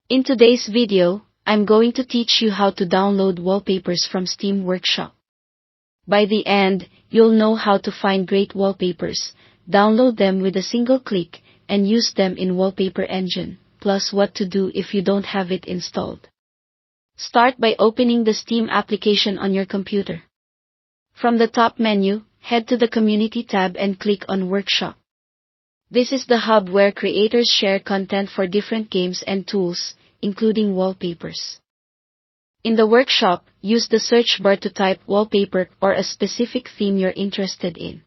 In today's video, I'm going to teach you how to download wallpapers from Steam Workshop. By the end, you'll know how to find great wallpapers, download them with a single click, and use them in Wallpaper Engine, plus what to do if you don't have it installed. Start by opening the Steam application on your computer. From the top menu, head to the Community tab and click on Workshop. This is the hub where creators share content for different games and tools, including wallpapers. In the workshop, use the search bar to type wallpaper or a specific theme you're interested in.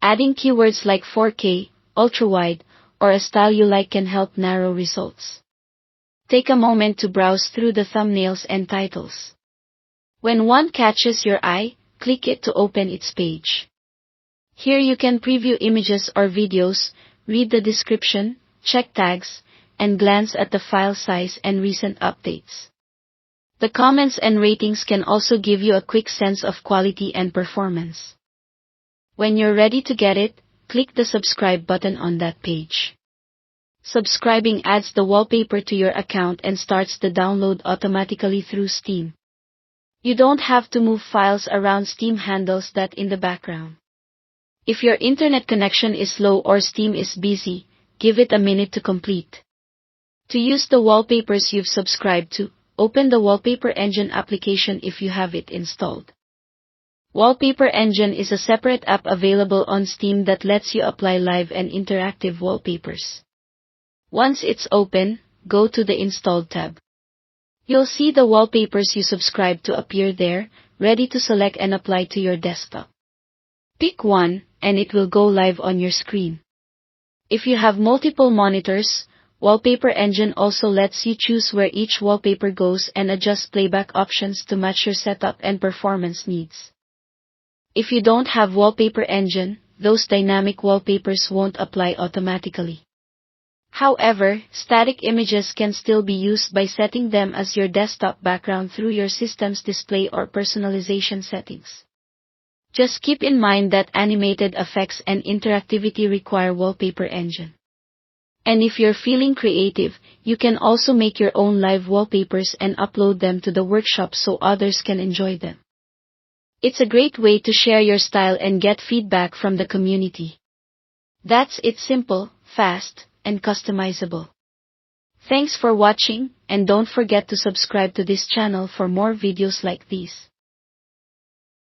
Adding keywords like 4K, ultra-wide, or a style you like can help narrow results. Take a moment to browse through the thumbnails and titles. When one catches your eye, click it to open its page. Here you can preview images or videos, read the description, check tags, and glance at the file size and recent updates. The comments and ratings can also give you a quick sense of quality and performance. When you're ready to get it, click the subscribe button on that page. Subscribing adds the wallpaper to your account and starts the download automatically through Steam. You don't have to move files around. Steam handles that in the background. If your internet connection is slow or Steam is busy, give it a minute to complete. To use the wallpapers you've subscribed to, open the Wallpaper Engine application if you have it installed. Wallpaper Engine is a separate app available on Steam that lets you apply live and interactive wallpapers. Once it's open, go to the Installed tab. You'll see the wallpapers you subscribe to appear there, ready to select and apply to your desktop. Pick one, and it will go live on your screen. If you have multiple monitors, Wallpaper Engine also lets you choose where each wallpaper goes and adjust playback options to match your setup and performance needs. If you don't have Wallpaper Engine, those dynamic wallpapers won't apply automatically. However, static images can still be used by setting them as your desktop background through your system's display or personalization settings. Just keep in mind that animated effects and interactivity require Wallpaper Engine. And if you're feeling creative, you can also make your own live wallpapers and upload them to the workshop so others can enjoy them. It's a great way to share your style and get feedback from the community. That's it, simple, fast, and customizable. Thanks for watching, and don't forget to subscribe to this channel for more videos like these.